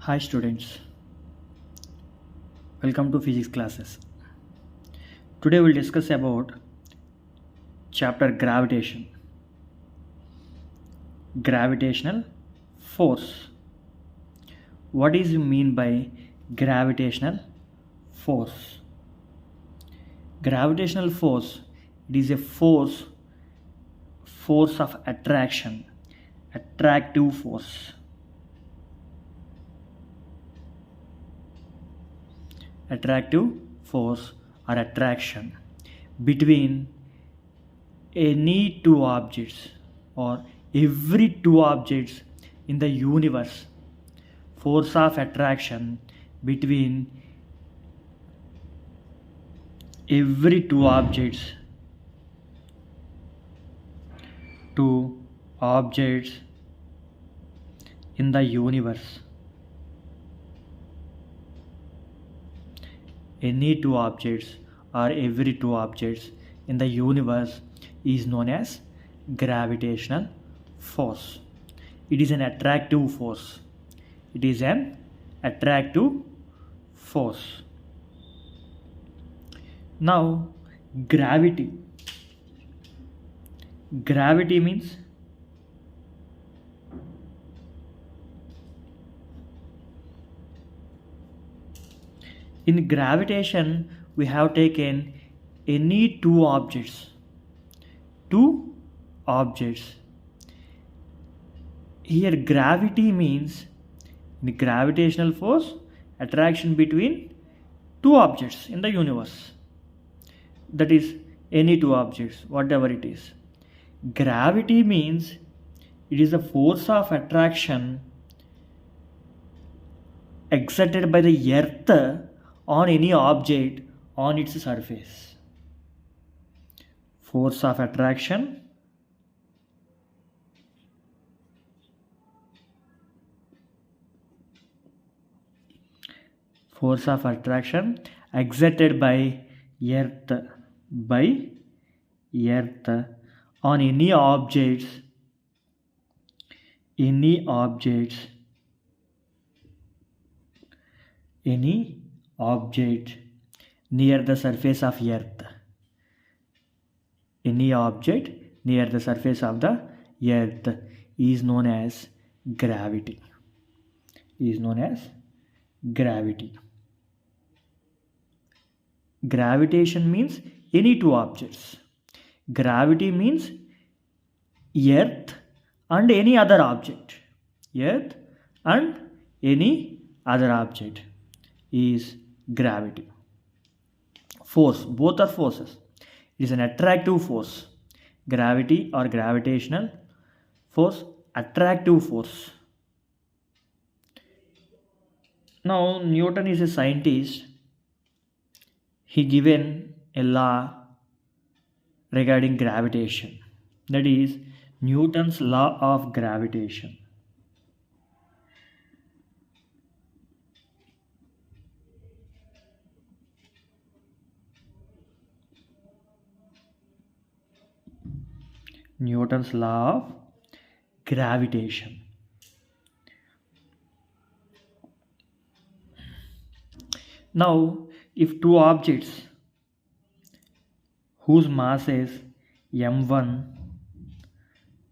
Hi students, welcome to physics classes. Today we'll discuss about chapter gravitation. Gravitational force. What is mean by gravitational force? Gravitational force, it is a force of attraction, attractive force. Attractive force or attraction between any two objects or every two objects in the universe. Force of attraction between every two objects in the universe. Any two objects or every two objects in the universe is known as gravitational force. It is an attractive force. It is an attractive force. Now, gravity. Gravity means in gravitation we have taken any two objects. Here gravity means in gravitational force attraction between two objects in the universe. That is any two objects, whatever it is. Gravity means it is a force of attraction exerted by the earth on any object on its surface. Force of attraction exerted by earth on any objects near the surface of earth. Any object near the surface of the earth is known as gravity. Gravitation means any two objects. Gravity means earth and any other object. Is gravity. Force, both are forces. It is an attractive force. Gravity or gravitational force, attractive force. Now Newton is a scientist. He given a law regarding gravitation. That is Newton's law of gravitation. Newton's law of gravitation. Now, if two objects whose mass is m1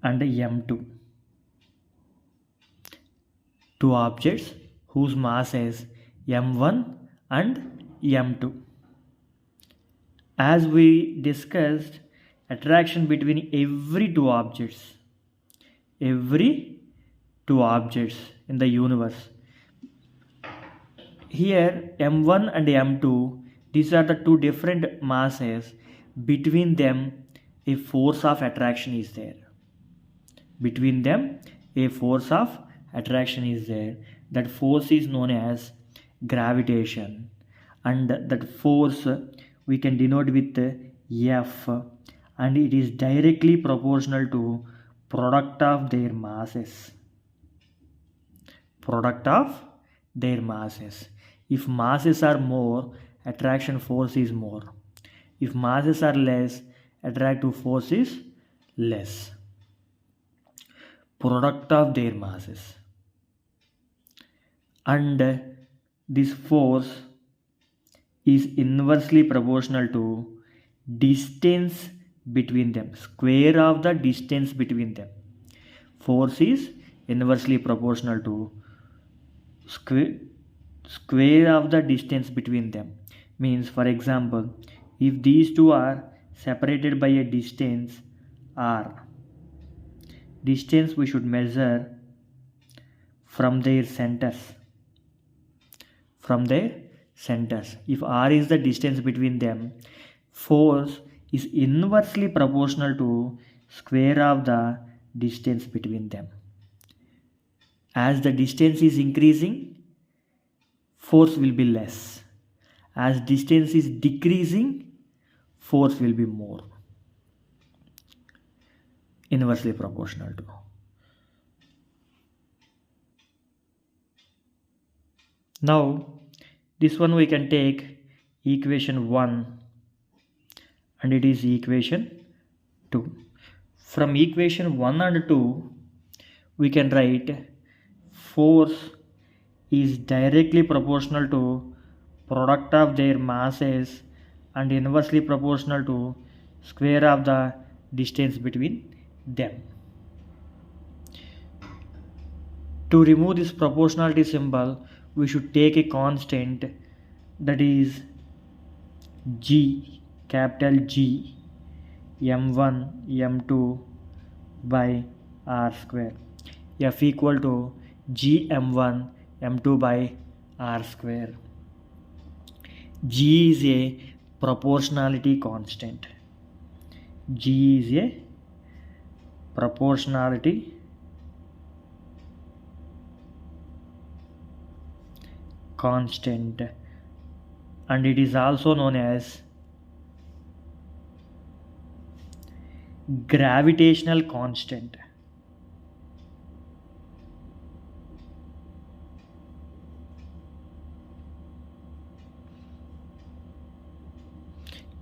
and m2, two objects whose mass is m1 and m2, as we discussed, attraction between every two objects in the universe. Here m1 and m2, these are the two different masses. Between them a force of attraction is there. That force is known as gravitation, and that force we can denote with F, and it is directly proportional to product of their masses. If masses are more, attraction force is more. If masses are less, attractive force is less. Product of their masses. and this force is inversely proportional to distance between them, square of the distance between them. Force is inversely proportional to square of the distance between them. Means, for example, if these two are separated by a distance r, distance we should measure from their centers. If r is the distance between them, force is inversely proportional to square of the distance between them. As the distance is increasing, force will be less. As distance is decreasing, force will be more. Inversely proportional to. Now, this one we can take equation 1 and it is equation 2. From equation 1 and 2, we can write force is directly proportional to product of their masses and inversely proportional to square of the distance between them. To remove this proportionality symbol, we should take a constant, that is G, capital G, m1 m2 by r square. F equal to G m1 m2 by r square. G is a proportionality constant. G is a proportionality constant and it is also known as gravitational constant.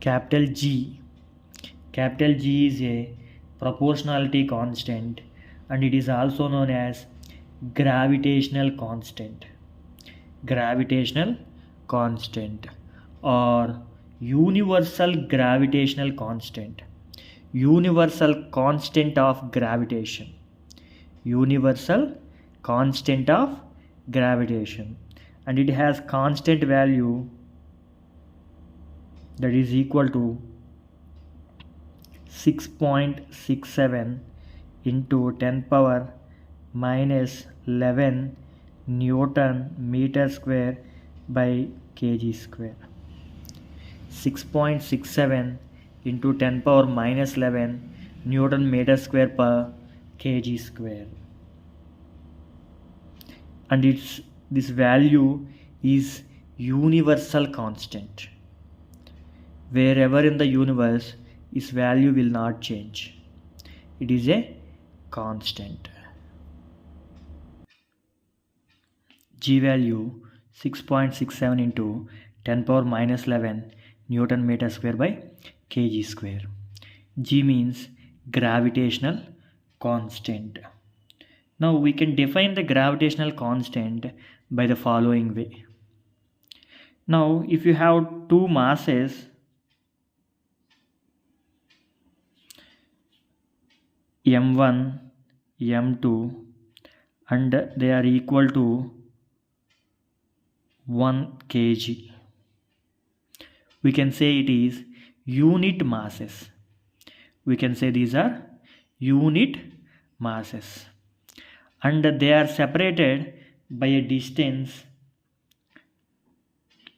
Capital G is a proportionality constant and it is also known as gravitational constant. Gravitational constant or universal gravitational constant. Universal constant of gravitation. Universal constant of gravitation, and it has constant value that is equal to 6.67 into 10 power minus 11 Newton meter square by kg square. 6.67 into 10 power minus 11 Newton meter square per kg square, and this value is universal constant. Wherever in the universe, its value will not change. It is a constant. G value 6.67 into 10 power minus 11 Newton meter square by kg square. G means gravitational constant. Now we can define the gravitational constant by the following way. Now if you have two masses m1, m2 and they are equal to 1 kg, we can say it is unit masses. We can say these are unit masses and they are separated by a distance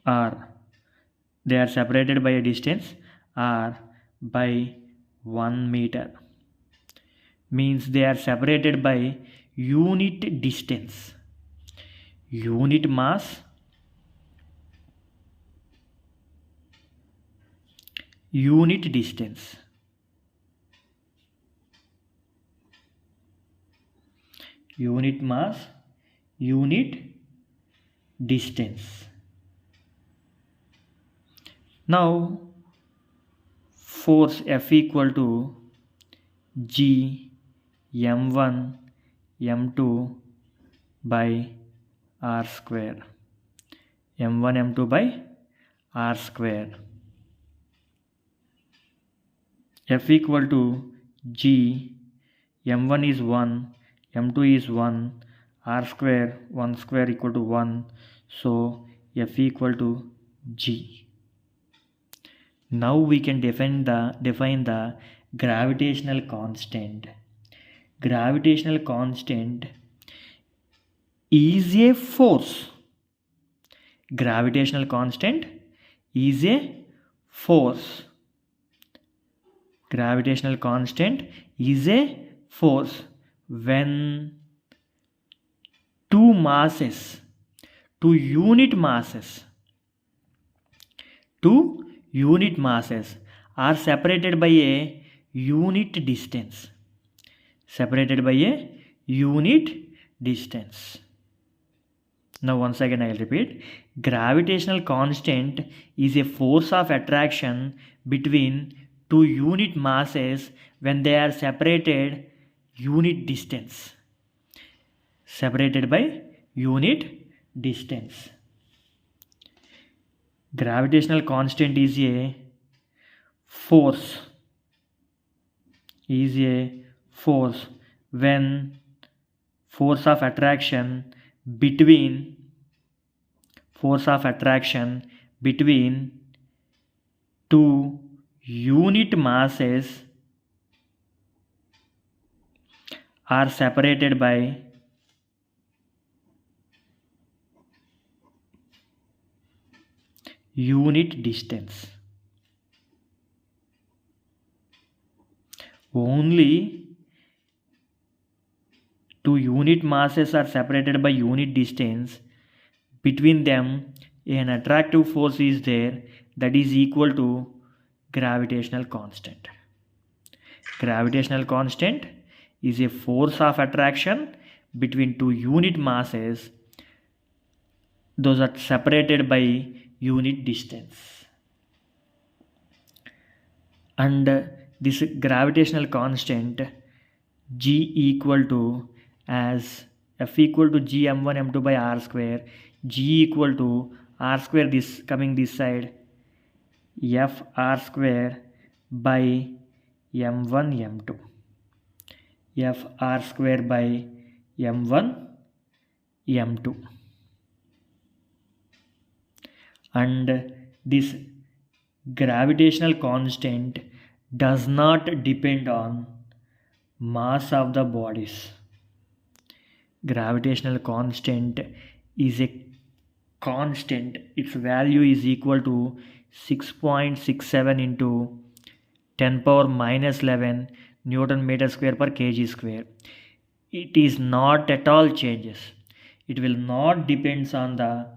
r. They are separated by a distance r by 1 meter. Means they are separated by unit distance. Unit mass, unit distance. Unit mass, unit distance. Now force F equal to G m1 m2 by r square, m1 m2 by r square. F equal to g, m1 is 1, m2 is 1, r square 1 square equal to 1, so F equal to g. Now we can define the gravitational constant. Gravitational constant is a force. Gravitational constant is a force. Gravitational constant is a force when two unit masses are separated by a unit distance. Now once again I will repeat. Gravitational constant is a force of attraction between two unit masses when they are separated unit distance. Separated by unit distance. Gravitational constant is a force. When force of attraction between two unit masses are separated by unit distance. Only two unit masses are separated by unit distance. Between them, an attractive force is there that is equal to gravitational constant. Gravitational constant is a force of attraction between two unit masses. Those are separated by unit distance. And this gravitational constant G equal to as F equal to G m1 m2 by r square, G equal to r square, this coming this side, F r square by m1 m2, F r square by m1 m2. And this gravitational constant does not depend on mass of the bodies. Gravitational constant is a constant. Its value is equal to 6.67 into 10 power minus 11 Newton meter square per kg square. It is not at all changes. It will not depends on the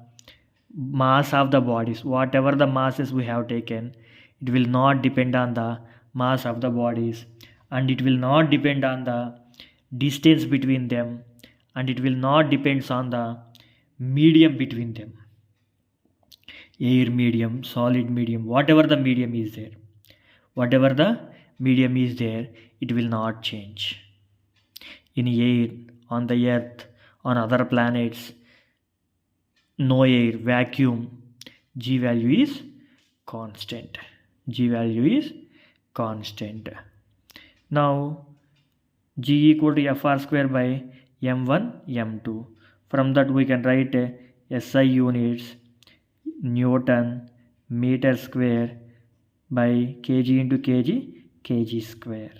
mass of the bodies. Whatever the masses we have taken, it will not depend on the mass of the bodies, and it will not depend on the distance between them, and it will not depends on the medium between them. Air medium, solid medium, whatever the medium is there, it will not change. In air, on the earth, on other planets, no air, vacuum, G value is constant. Now G equal to Fr square by m1 m2. From that we can write SI units, Newton meter square by kg into kg square.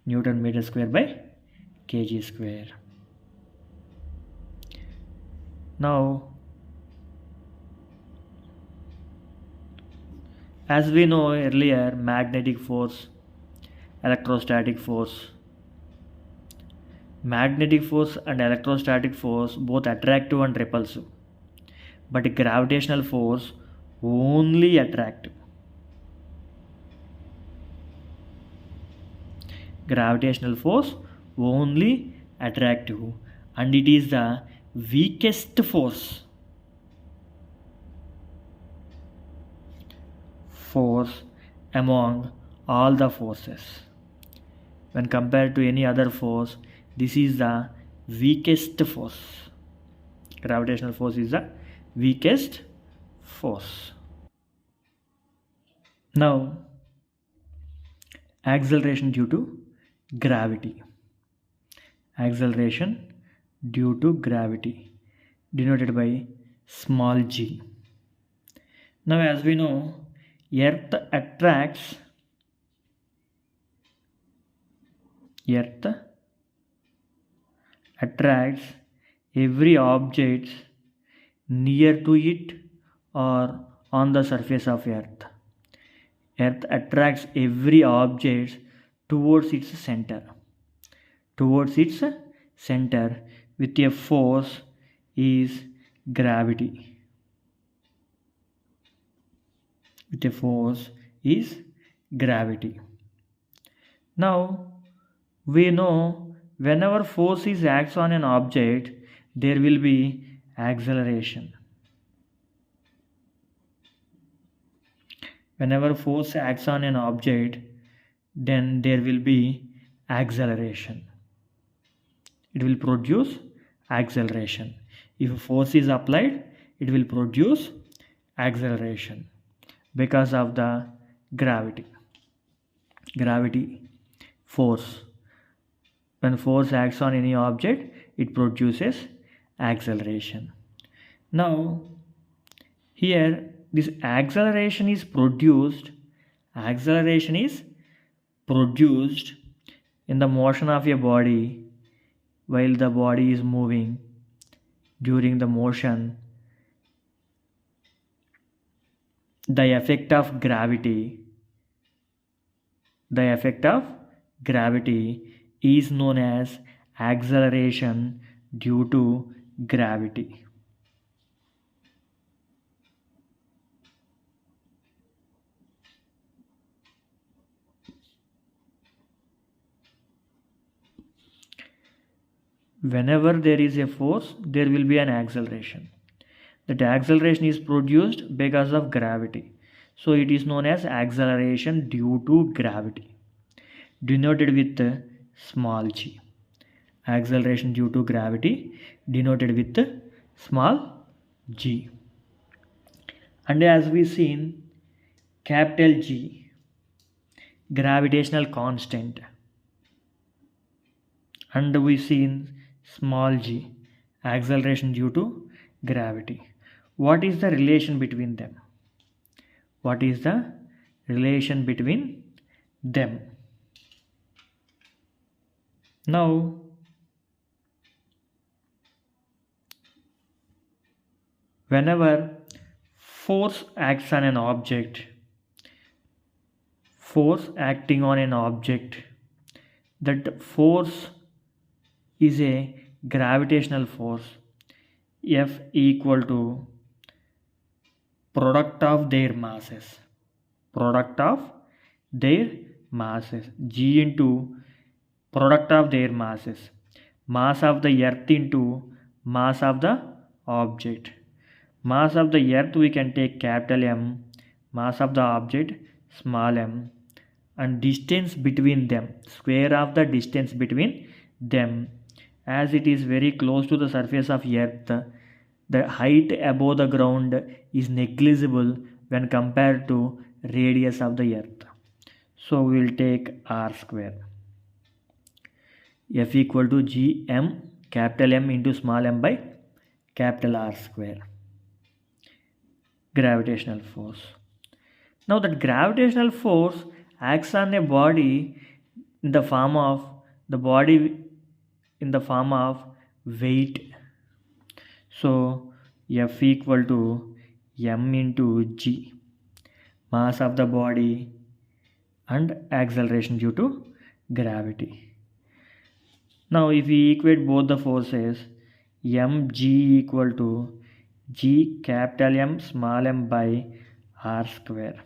Newton meter square by kg square. Now, as we know earlier, magnetic force, electrostatic force. Magnetic force and electrostatic force both attractive and repulsive, but gravitational force only attractive. Gravitational force only attractive, and it is the weakest force among all the forces. When compared to any other force, this is the weakest force. Gravitational force is the weakest force. Now, acceleration due to gravity. Acceleration due to gravity, denoted by small g. Now, as we know, Earth attracts every object near to it or on the surface of Earth. Earth attracts every object towards its center. With a force is gravity. Now, we know whenever force is acts on an object, there will be acceleration. Whenever force acts on an object, then there will be acceleration. It will produce acceleration. If force is applied, it will produce acceleration because of the gravity force. When force acts on any object, it produces acceleration. Now, here this acceleration is produced in the motion of a body. While the body is moving, during the motion, the effect of gravity is known as acceleration due to gravity. Whenever there is a force, there will be an acceleration. That acceleration is produced because of gravity. So it is known as acceleration due to gravity, denoted with small g. Acceleration due to gravity, denoted with small g. And as we seen, capital G, gravitational constant. And we seen small g, acceleration due to gravity. What is the relation between them? Now, whenever force acts on an object, that force is a gravitational force. F equal to product of their masses. G into product of their masses. Mass of the earth into mass of the object. Mass of the earth we can take capital M, mass of the object small m, and distance between them, square of the distance between them. As it is very close to the surface of earth, the height above the ground is negligible when compared to radius of the earth. So we will take r square. F equal to gm, capital M into small m by capital R square. Gravitational force. Now that gravitational force acts on a body in the form of weight. So F equal to m into g, mass of the body and acceleration due to gravity. Now if we equate both the forces, mg equal to g capital M small m by r square.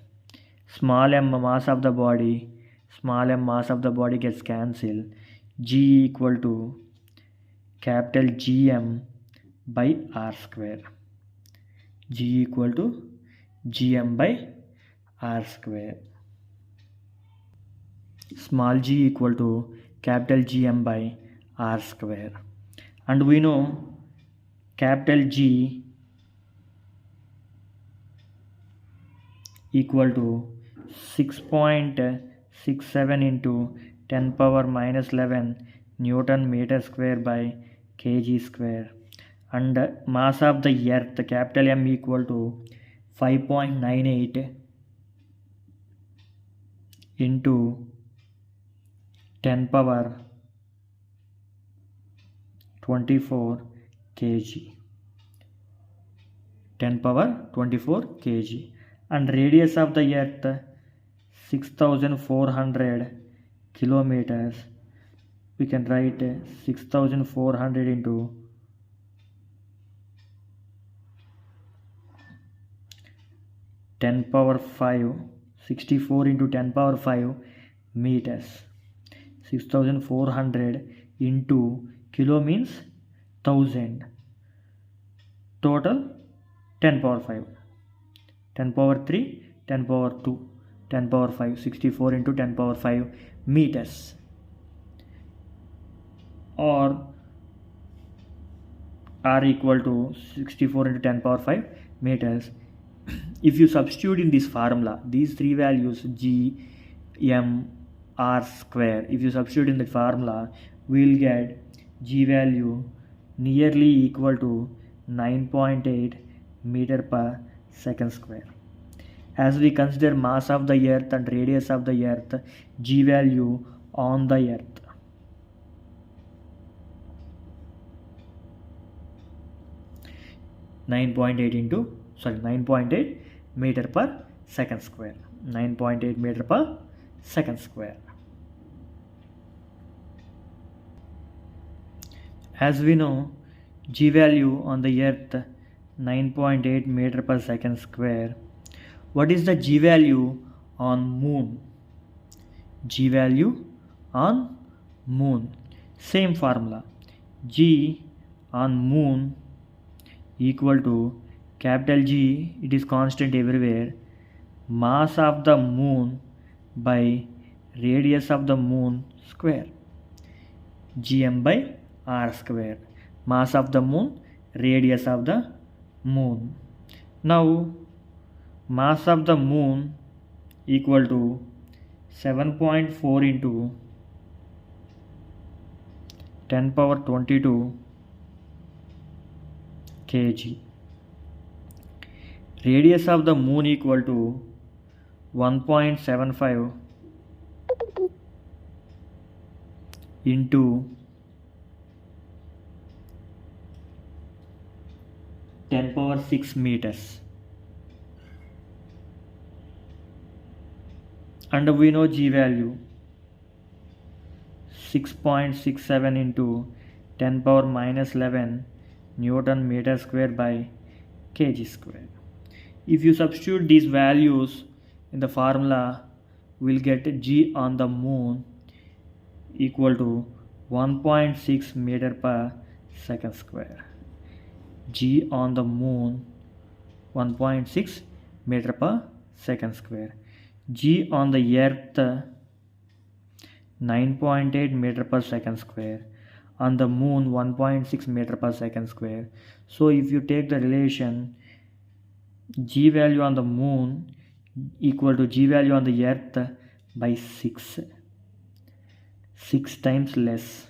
Small m mass of the body, small m mass of the body gets cancelled. G equal to capital Gm by r square. G equal to Gm by r square. Small g equal to capital Gm by r square. And we know capital G equal to 6.67 into 10 power minus 11 Newton meter square by kg square, and mass of the earth capital M equal to 5.98 into 10 power 24 kg, 10 power 24 kg, and radius of the earth 6400 kilometers. We can write 6400 into 10 power 5, 64 into 10 power 5 meters. 6400 into kilo means 1000. Total 10 power 5. 10 power 3, 10 power 2, 10 power 5, 64 into 10 power 5 meters, or R equal to 64 into 10 power 5 meters. If you substitute in this formula, these three values G, M, R square, if you substitute in the formula, we will get G value nearly equal to 9.8 meter per second square. As we consider mass of the earth and radius of the earth, G value on the earth. .9.8 meter per second square. 9.8 meter per second square. As we know, G value on the earth 9.8 meter per second square. What is the G value on moon? G value on moon. Same formula. G on moon equal to capital G, it is constant everywhere, mass of the moon by radius of the moon square. Gm by R square. Mass of the moon, radius of the moon. Now mass of the moon equal to 7.4 into 10 power 22 kg. Radius of the moon equal to 1.75 into 10 power 6 meters. And we know G value 6.67 into 10 power minus 11 Newton meter square by kg square. If you substitute these values in the formula, we'll get G on the moon equal to 1.6 meter per second square. G on the moon 1.6 meter per second square. G on the earth 9.8 meter per second square. On the moon 1.6 meter per second square. So if you take the relation G value on the moon equal to G value on the earth by 6 times less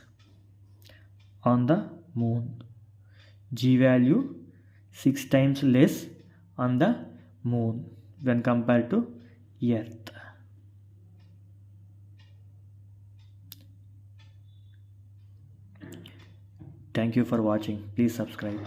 on the moon. G value 6 times less on the moon when compared to earth. Thank you for watching. Please subscribe.